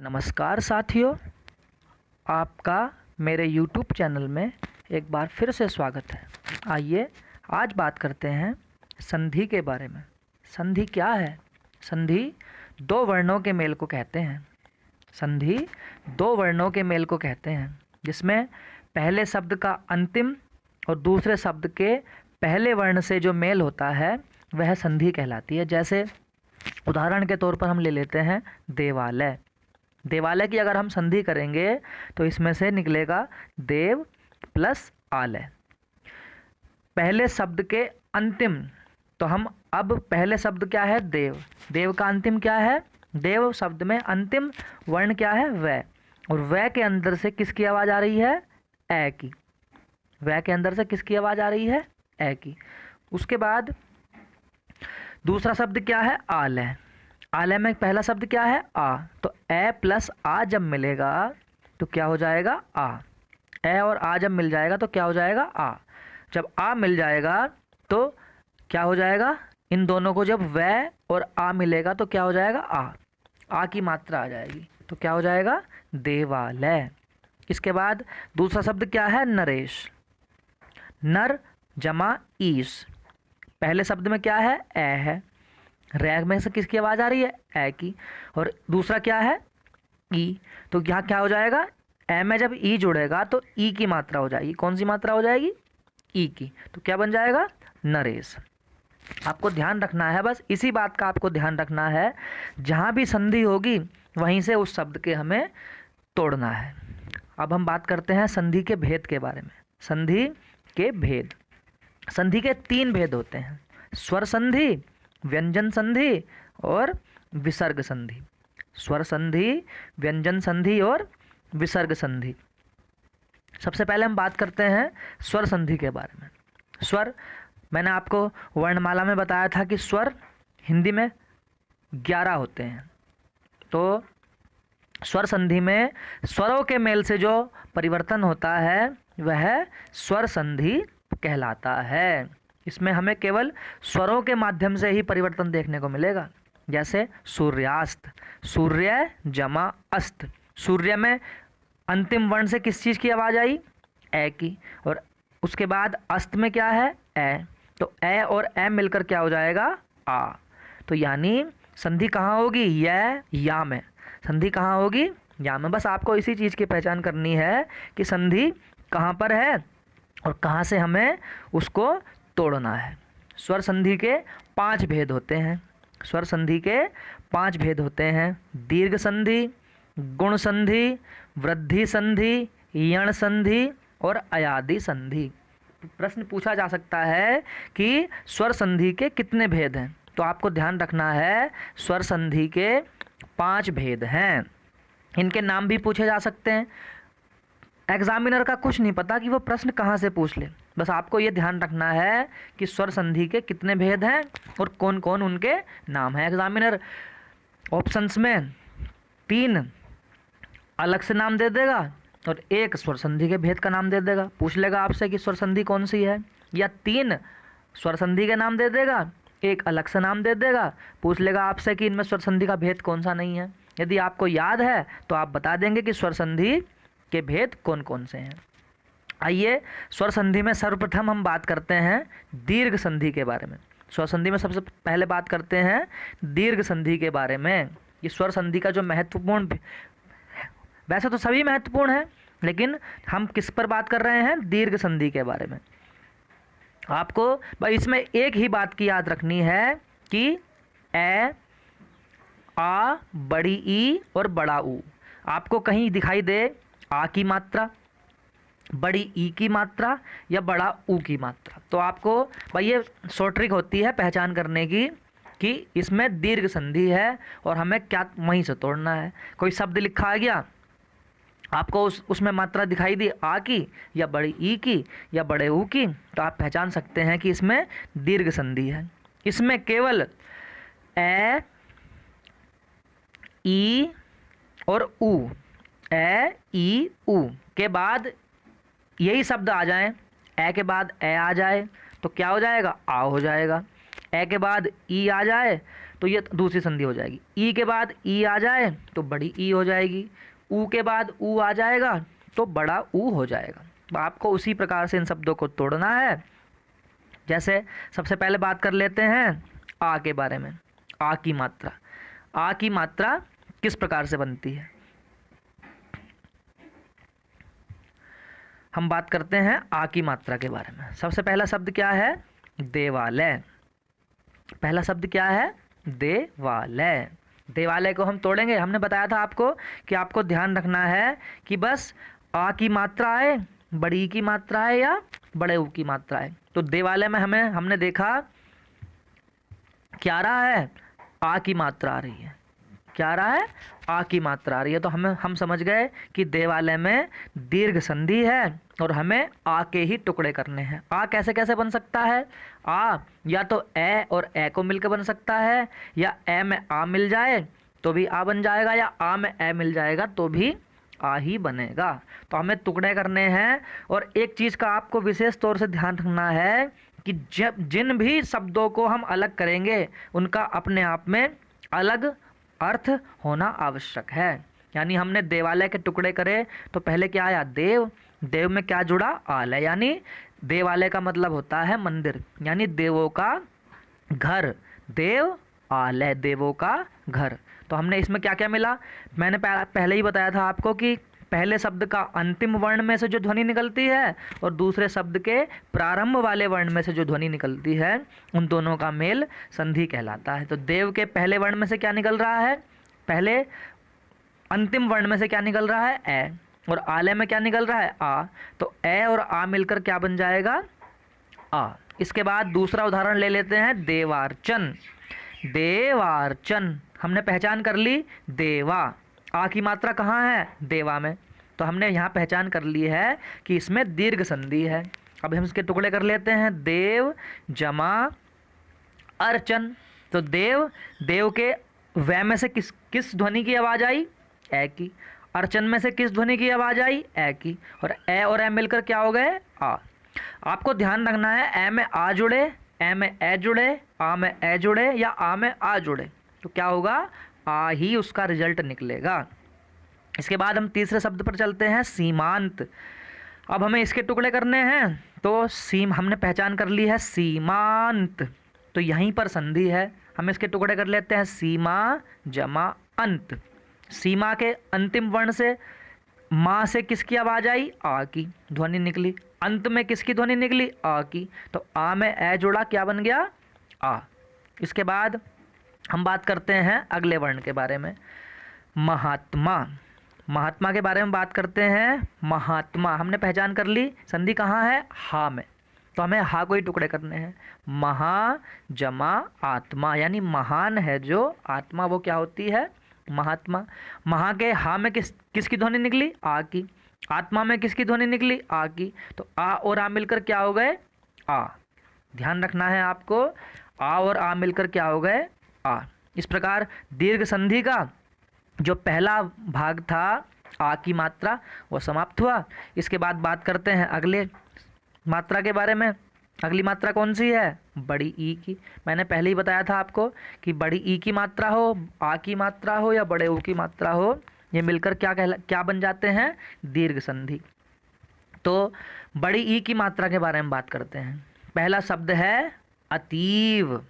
नमस्कार साथियों, आपका मेरे YouTube चैनल में एक बार फिर से स्वागत है। आइए आज बात करते हैं संधि के बारे में। संधि क्या है? संधि दो वर्णों के मेल को कहते हैं। संधि दो वर्णों के मेल को कहते हैं जिसमें पहले शब्द का अंतिम और दूसरे शब्द के पहले वर्ण से जो मेल होता है वह संधि कहलाती है। जैसे उदाहरण के तौर पर हम ले लेते हैं देवालय। देवालय की अगर हम संधि करेंगे तो इसमें से निकलेगा देव प्लस आलय। पहले शब्द के अंतिम, तो हम अब पहले शब्द क्या है? देव। देव का अंतिम क्या है? देव शब्द में अंतिम वर्ण क्या है? वै। और वै के अंदर से किसकी आवाज़ आ रही है? ए की। वै के अंदर से किसकी आवाज़ आ रही है? ए की। उसके बाद दूसरा शब्द क्या है? आलय। आलय में पहला शब्द क्या है? आ। तो ए प्लस आ जब मिलेगा तो क्या हो जाएगा? आ। ए और आ जब मिल जाएगा तो क्या हो जाएगा? आ। जब आ मिल जाएगा तो क्या हो जाएगा? इन दोनों को जब वै और आ मिलेगा तो क्या हो जाएगा? आ की मात्रा आ जाएगी तो क्या हो जाएगा? देवालय। इसके बाद दूसरा शब्द क्या है? नरेश। नर जमा ईश। पहले शब्द में क्या है? ए है। रैग में से किसकी आवाज़ आ रही है? ए की। और दूसरा क्या है? ई। तो यहाँ क्या हो जाएगा? ए में जब ई जुड़ेगा तो ई की मात्रा हो जाएगी। कौन सी मात्रा हो जाएगी? ई की। तो क्या बन जाएगा? नरेश। आपको ध्यान रखना है, बस इसी बात का आपको ध्यान रखना है, जहाँ भी संधि होगी वहीं से उस शब्द के हमें तोड़ना है। अब हम बात करते हैं संधि के भेद के बारे में। संधि के भेद। संधि के तीन भेद होते हैं: स्वर संधि, व्यंजन संधि और विसर्ग संधि। स्वर संधि, व्यंजन संधि और विसर्ग संधि। सबसे पहले हम बात करते हैं स्वर संधि के बारे में। स्वर, मैंने आपको वर्णमाला में बताया था कि स्वर हिंदी में 11 होते हैं। तो स्वर संधि में स्वरों के मेल से जो परिवर्तन होता है वह स्वर संधि कहलाता है। इसमें हमें केवल स्वरों के माध्यम से ही परिवर्तन देखने को मिलेगा। जैसे सूर्यास्त, सूर्य जमा अस्त। सूर्य में अंतिम वर्ण से किस चीज़ की आवाज़ आई? ए की। और उसके बाद अस्त में क्या है? ए। तो ए और ए मिलकर क्या हो जाएगा? आ। तो यानी संधि कहाँ होगी? या में। संधि कहाँ होगी? या में। बस आपको इसी चीज़ की पहचान करनी है कि संधि कहाँ पर है और कहाँ से हमें उसको तोड़ना है। स्वर संधि के 5 भेद होते हैं। स्वर संधि के 5 भेद होते हैं: दीर्घ संधि, गुण संधि, वृद्धि संधि, यण संधि और अयादि संधि। प्रश्न पूछा जा सकता है कि स्वर संधि के कितने भेद हैं? तो आपको ध्यान रखना है, स्वर संधि के 5 भेद हैं। इनके नाम भी पूछे जा सकते हैं। एग्जामिनर का कुछ नहीं पता कि वो प्रश्न कहाँ से पूछ ले, बस आपको ये ध्यान रखना है कि स्वर संधि के कितने भेद हैं और कौन कौन उनके नाम हैं। एग्जामिनर ऑप्शंस में 3 अलग से नाम दे देगा और 1 स्वर संधि के भेद का नाम दे देगा। पूछ लेगा आपसे कि स्वर संधि कौन सी है, या 3 स्वर संधि के नाम दे देगा, 1 अलग से नाम दे देगा। पूछ लेगा आपसे कि इनमें स्वर संधि का भेद कौन सा नहीं है। यदि आपको याद है तो आप बता देंगे कि स्वर संधि के भेद कौन कौन से हैं। आइए स्वर संधि में सर्वप्रथम हम बात करते हैं दीर्घ संधि के बारे में। स्वर संधि में सबसे पहले बात करते हैं दीर्घ संधि के बारे में। ये स्वर संधि का जो महत्वपूर्ण, वैसे तो सभी महत्वपूर्ण है, लेकिन हम किस पर बात कर रहे हैं? दीर्घ संधि के बारे में। आपको भाई इसमें एक ही बात की याद रखनी है कि ए, आ, बड़ी ई और बड़ा ऊ। आपको कहीं दिखाई दे आ की मात्रा, बड़ी ई की मात्रा या बड़ा ऊ की मात्रा, तो आपको भाई ये शॉर्ट ट्रिक होती है पहचान करने की कि इसमें दीर्घ संधि है और हमें क्या वहीं से तोड़ना है। कोई शब्द लिखा आ गया, आपको उसमें मात्रा दिखाई दी आ की या बड़ी ई की या बड़े ऊ की, तो आप पहचान सकते हैं कि इसमें दीर्घ संधि है। इसमें केवल ए, ई और ऊ, ए, ई, ऊ के बाद यही शब्द आ जाएं, ए के बाद ए आ जाए तो क्या हो जाएगा? आ हो जाएगा। ए के बाद ई आ जाए तो ये दूसरी संधि हो जाएगी। ई के बाद ई आ जाए तो बड़ी ई हो जाएगी, ऊ के बाद ऊ आ जाएगा तो बड़ा ऊ हो जाएगा। तो आपको उसी प्रकार से इन शब्दों को तोड़ना है। जैसे सबसे पहले बात कर लेते हैं आ के बारे में। आ की मात्रा, आ की मात्रा किस प्रकार से बनती है, हम बात करते हैं आ की मात्रा के बारे में। सबसे पहला शब्द क्या है, देवालय। पहला शब्द क्या है, देवालय। देवालय को हम तोड़ेंगे। हमने बताया था आपको कि आपको ध्यान रखना है कि बस आ की मात्रा है, बड़ी की मात्रा है या बड़े ऊ की मात्रा है। तो देवालय में हमने देखा क्या रहा है, आ की मात्रा आ रही है। क्या आ रहा है, आ की मात्रा आ रही है। तो हम समझ गए कि देवालय में दीर्घ संधि है और हमें आ के ही टुकड़े करने हैं। आ कैसे कैसे बन सकता है, आ या तो ए और ए को मिलकर बन सकता है, या ए में आ मिल जाए तो भी आ बन जाएगा, या आ में ए मिल जाएगा तो भी आ ही बनेगा। तो हमें टुकड़े करने हैं। और एक चीज़ का आपको विशेष तौर से ध्यान रखना है कि जब जिन भी शब्दों को हम अलग करेंगे उनका अपने आप में अलग अर्थ होना आवश्यक है। यानी हमने देवालय के टुकड़े करे तो पहले क्या आया, देव। देव में क्या जुड़ा, आलय। यानी देवालय का मतलब होता है मंदिर, यानी देवों का घर। देव आलय, देवों का घर। तो हमने इसमें क्या क्या मिला, मैंने पहले ही बताया था आपको कि पहले शब्द का अंतिम वर्ण में से जो ध्वनि निकलती है और दूसरे शब्द के प्रारंभ वाले वर्ण में से जो ध्वनि निकलती है, उन दोनों का मेल संधि कहलाता है। तो देव के पहले वर्ण में से क्या निकल रहा है, पहले अंतिम वर्ण में से क्या निकल रहा है, ए। और आलय में क्या निकल रहा है, आ। तो ए और आ मिलकर क्या बन जाएगा, आ। इसके बाद दूसरा उदाहरण ले लेते हैं, देवार्चन। देवार्चन हमने पहचान कर ली, देवा। आ की मात्रा कहाँ है, देवा में। तो हमने यहाँ पहचान कर ली है कि इसमें दीर्घ संधि है। अब हम इसके टुकड़े कर लेते हैं, देव जमा अर्चन। तो देव, देव के वै में से किस ध्वनि की आवाज़ आई, ए की। अर्चन में से किस ध्वनि की आवाज़ आई, ए की। और ए मिलकर क्या हो गए, आ। आपको ध्यान रखना है, ए में आ जुड़े, ए में ए जुड़े, आ में ए जुड़े या आ में आ जुड़े तो क्या होगा, आ ही उसका रिजल्ट निकलेगा। इसके बाद हम तीसरे शब्द पर चलते हैं, सीमांत। अब हमें इसके टुकड़े करने हैं। तो हमने पहचान कर ली है, सीमांत। तो यहीं पर संधि है, हम इसके टुकड़े कर लेते हैं, सीमा जमा अंत। सीमा के अंतिम वर्ण से माँ से किसकी आवाज़ आई, आ की ध्वनि निकली। अंत में किसकी ध्वनि निकली, आ की। तो आ में ए जुड़ा, क्या बन गया, आ। इसके बाद हम बात करते हैं अगले वर्ण के बारे में, महात्मा। महात्मा के बारे में बात करते हैं। महात्मा हमने पहचान कर ली, संधि कहाँ है, हा में। तो हमें हा को ही टुकड़े करने हैं। महा जमा आत्मा, यानी महान है जो आत्मा, वो क्या होती है, महात्मा। महा के हा में किसकी ध्वनि निकली, आ की। आत्मा में किसकी ध्वनि निकली, आ की। तो आ और आ मिलकर क्या हो गए, आ। ध्यान रखना है आपको, आ और आ मिलकर क्या हो गए, आ। इस प्रकार दीर्घ संधि का जो पहला भाग था, आ की मात्रा, वो समाप्त हुआ। इसके बाद बात करते हैं अगले मात्रा के बारे में। अगली मात्रा कौन सी है, बड़ी ई की। मैंने पहले ही बताया था आपको कि बड़ी ई की मात्रा हो, आ की मात्रा हो या बड़े ऊ की मात्रा हो, ये मिलकर क्या बन जाते हैं, दीर्घ संधि। तो बड़ी ई की मात्रा के बारे में बात करते हैं। पहला शब्द है अतीव।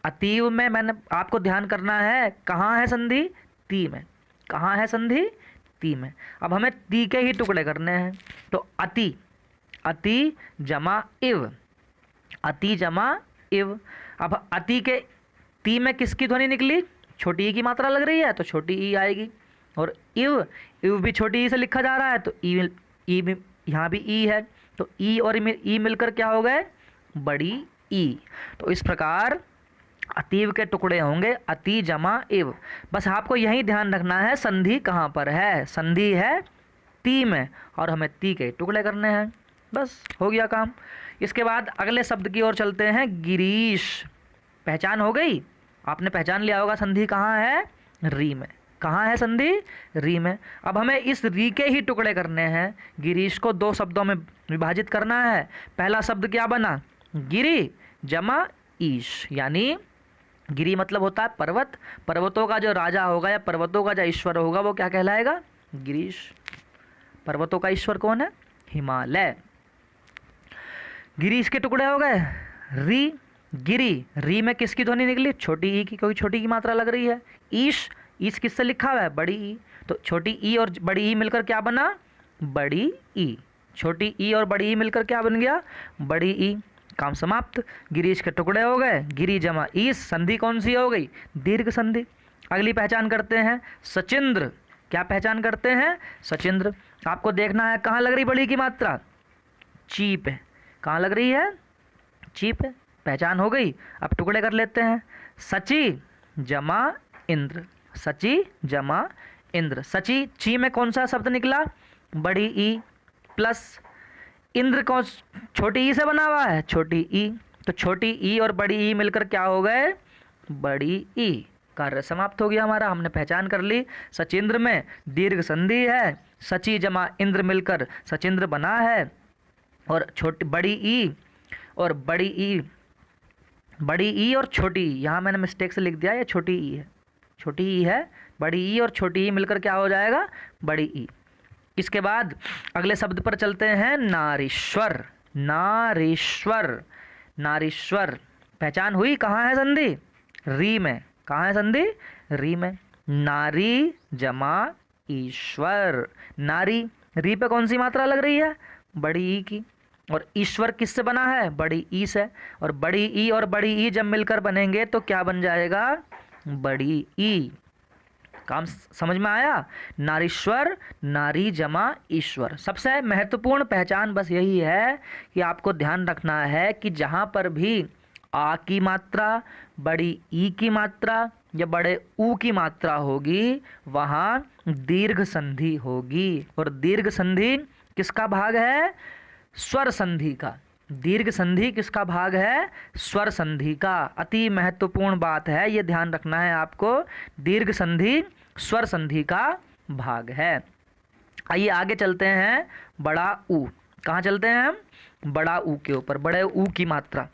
अतीव में मैंने आपको ध्यान करना है, कहाँ है संधि, ती में। कहाँ है संधि, ती में। अब हमें ती के ही टुकड़े करने हैं। तो अति, अति जमा इव, अति जमा इव। अब अति के ती में किसकी ध्वनि निकली, छोटी ई की मात्रा लग रही है तो छोटी ई आएगी। और इव, इव भी छोटी ई से लिखा जा रहा है तो ई भी, यहाँ भी ई है तो ई और ई मिलकर क्या हो गए, बड़ी ई। तो इस प्रकार अतीव के टुकड़े होंगे, अति जमा इव। बस आपको यही ध्यान रखना है संधि कहाँ पर है, संधि है ती में और हमें ती के टुकड़े करने हैं, बस हो गया काम। इसके बाद अगले शब्द की ओर चलते हैं, गिरीश। पहचान हो गई, आपने पहचान लिया होगा संधि कहाँ है, री में। कहाँ है संधि, री में। अब हमें इस री के ही टुकड़े करने हैं। गिरीश को दो शब्दों में विभाजित करना है। पहला शब्द क्या बना, गिरी जमा ईश, यानी गिरी मतलब होता है पर्वत, पर्वतों का जो राजा होगा या पर्वतों का जो ईश्वर होगा वो क्या कहलाएगा? गिरीश। पर्वतों का ईश्वर कौन है? हिमालय। गिरीश के टुकड़े हो गए। री, गिरी, री में किसकी ध्वनि निकली? छोटी ई की, क्योंकि छोटी की मात्रा लग रही है। ईश, ईश किससे लिखा हुआ है? बड़ी ई, तो छोटी ई और बड़ी ई मिलकर क्या बना? बड़ी ई। छोटी ई और बड़ी ई मिलकर क्या बन गया? बड़ी ई। काम समाप्त। गिरीश के टुकड़े हो गए। गिरी जमा ईश, संधि कौन सी हो गई? दीर्घ संधि। अगली पहचान करते हैं सचिंद्र। क्या पहचान करते हैं? सचिंद्र। आपको देखना है कहाँ लग रही बड़ी की मात्रा? ची पे। कहाँ लग रही है? ची पे। पहचान हो गई। अब टुकड़े कर लेते हैं। सची जमा इंद्र, सची जमा इंद्र। सची, ची में कौन सा शब्द निकला? बड़ी ई, प्लस इंद्र कौन छोटी ई से बना हुआ है? छोटी ई। तो छोटी ई और बड़ी ई मिलकर क्या हो गए? बड़ी ई। कार्य समाप्त हो गया हमारा। हमने पहचान कर ली सचिंद्र में दीर्घ संधि है, सची जमा इंद्र मिलकर सचिंद्र बना है, और छोटी बड़ी ई और बड़ी ई, बड़ी ई और छोटी ई, यहाँ मैंने मिस्टेक से लिख दिया, ये छोटी ई है, छोटी ई है। बड़ी ई और छोटी ई मिलकर क्या हो जाएगा? बड़ी ई। इसके बाद अगले शब्द पर चलते हैं, नारीश्वर। नारीश्वर, नारीश्वर। पहचान हुई? कहाँ है संधि? री में। कहाँ है संधि? री में। नारी जमा ईश्वर। नारी, री पे कौन सी मात्रा लग रही है? बड़ी ई की। और ईश्वर किससे बना है? बड़ी ई से। और बड़ी ई और बड़ी ई जब मिलकर बनेंगे तो क्या बन जाएगा? बड़ी ई। काम समझ में आया? नारीश्वर, नारी जमा ईश्वर। सबसे महत्वपूर्ण पहचान बस यही है कि आपको ध्यान रखना है कि जहाँ पर भी आ की मात्रा, बड़ी ई की मात्रा या बड़े ऊ की मात्रा होगी वहाँ दीर्घ संधि होगी। और दीर्घ संधि किसका भाग है? स्वर संधि का। दीर्घ संधि किसका भाग है? स्वर संधि का। अति महत्वपूर्ण बात है, ये ध्यान रखना है आपको। दीर्घ संधि स्वर संधि का भाग है। आइए आगे चलते हैं, बड़ा ऊ। कहाँ चलते हैं हम? बड़ा ऊ के ऊपर। बड़े ऊ की मात्रा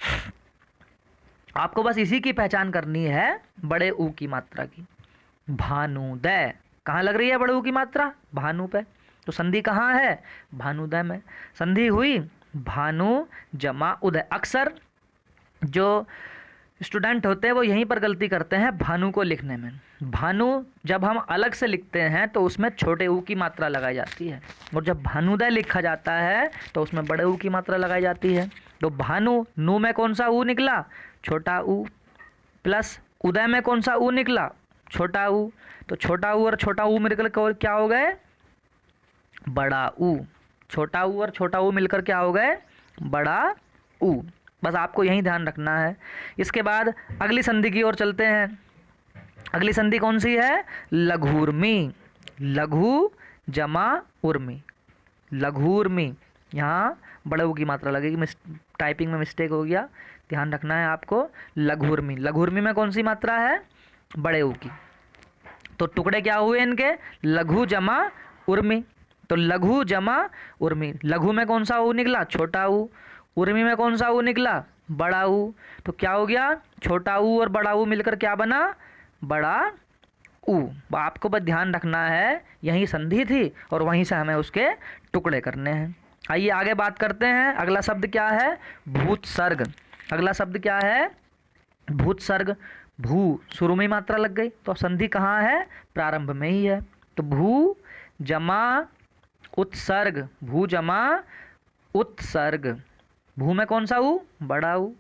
आपको बस इसी की पहचान करनी है, बड़े ऊ की मात्रा की। भानुदय। कहाँ लग रही है बड़े ऊ की मात्रा? भानु पे। तो संधि कहाँ है? भानुदय में। संधि हुई भानु जमा उदय। अक्सर जो स्टूडेंट होते हैं वो यहीं पर गलती करते हैं भानु को लिखने में। भानु जब हम अलग से लिखते हैं तो उसमें छोटे ऊ की मात्रा लगाई जाती है, और जब भानुदय लिखा जाता है तो उसमें बड़े ऊ की मात्रा लगाई जाती है। तो भानु, नू में कौन सा ऊ निकला? छोटा ऊ। प्लस उदय में कौन सा ऊ निकला? छोटा ऊ। तो छोटा ऊ और छोटा ऊ मिलकर क्या हो गए? बड़ा ऊ। छोटा ऊ और छोटा ऊ मिलकर क्या हो गए? बड़ा ऊ। बस आपको यही ध्यान रखना है। इसके बाद अगली संधि की ओर चलते हैं। अगली संधि कौन सी है? लघूर्मी। लघु जमा उर्मी। लघूर्मी। यहाँ बड़े ऊ की मात्रा लगेगी, टाइपिंग में मिस्टेक हो गया, ध्यान रखना है आपको। लघूर्मी। लघूर्मी में कौन सी मात्रा है? बड़े ऊ की। तो टुकड़े क्या हुए इनके? लघु जमा उर्मी। तो लघु जमा उर्मी। लघु में कौन सा ऊ निकला? छोटा ऊ। उर्मी में कौन सा ऊ निकला? बड़ा ऊ। तो क्या हो गया? छोटा ऊ और बड़ा ऊ मिलकर क्या बना? बड़ा ऊ। आपको बस ध्यान रखना है, यही संधि थी और वहीं से हमें उसके टुकड़े करने हैं। आइए आगे बात करते हैं। अगला शब्द क्या है? भूतसर्ग। अगला शब्द क्या है? भूतसर्ग। भू, शुरू में ही मात्रा लग गई, तो संधि कहाँ है? प्रारंभ में ही है। तो भू जमा उत्सर्ग। भू जमा उत्सर्ग। भू में कौन सा ऊ? बड़ा ऊ।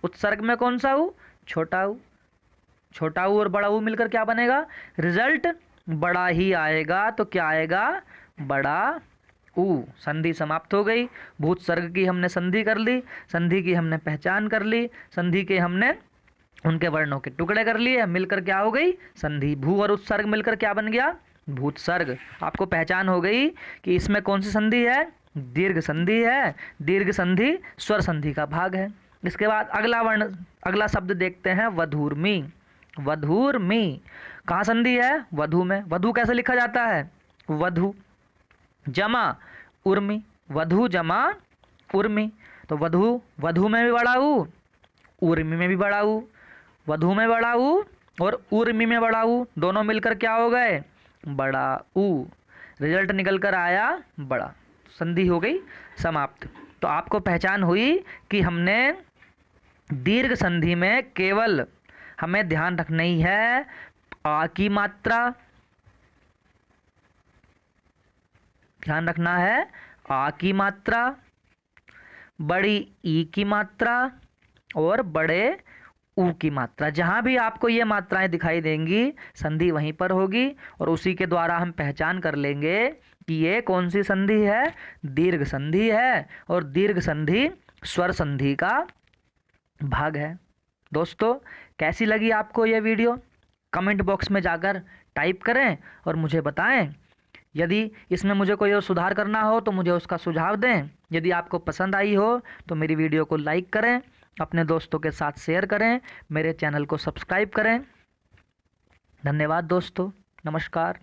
उत्सर्ग में कौन सा ऊ? छोटा ऊ। छोटा ऊ और बड़ा ऊ मिलकर क्या बनेगा? रिजल्ट बड़ा ही आएगा। तो क्या आएगा? बड़ा ऊ। संधि समाप्त हो गई। भूत सर्ग की हमने संधि कर ली, संधि की हमने पहचान कर ली, संधि के हमने उनके वर्णों के टुकड़े कर लिए, मिलकर क्या हो गई? संधि। भू और उत्सर्ग मिलकर क्या बन गया? भूत सर्ग। आपको पहचान हो गई कि इसमें कौन सी संधि है? दीर्घ संधि है। दीर्घ संधि स्वर संधि का भाग है। इसके बाद अगला शब्द देखते हैं, वधूर्मी। वधूर्मी। कहाँ संधि है? वधु में। वधु कैसे लिखा जाता है? वधु जमा उर्मी। वधु जमा उर्मी। तो वधु, वधु में भी बड़ा ऊ, उर्मी में भी बड़ा ऊ। वधु में बड़ा ऊ और ऊर्मी में बड़ा ऊ, दोनों मिलकर क्या हो गए? बड़ा ऊ। रिजल्ट निकल कर आया बड़ा। संधि हो गई समाप्त। तो आपको पहचान हुई कि हमने दीर्घ संधि में केवल हमें ध्यान रखनी है आ की मात्रा, ध्यान रखना है आ की मात्रा, बड़ी ई की मात्रा और बड़े ऊ की मात्रा। जहाँ भी आपको ये मात्राएं दिखाई देंगी संधि वहीं पर होगी और उसी के द्वारा हम पहचान कर लेंगे कि ये कौन सी संधि है? दीर्घ संधि है। और दीर्घ संधि स्वर संधि का भाग है। दोस्तों, कैसी लगी आपको ये वीडियो? कमेंट बॉक्स में जाकर टाइप करें और मुझे बताएं। यदि इसमें मुझे कोई और सुधार करना हो तो मुझे उसका सुझाव दें। यदि आपको पसंद आई हो तो मेरी वीडियो को लाइक करें, अपने दोस्तों के साथ शेयर करें, मेरे चैनल को सब्सक्राइब करें। धन्यवाद दोस्तों, नमस्कार।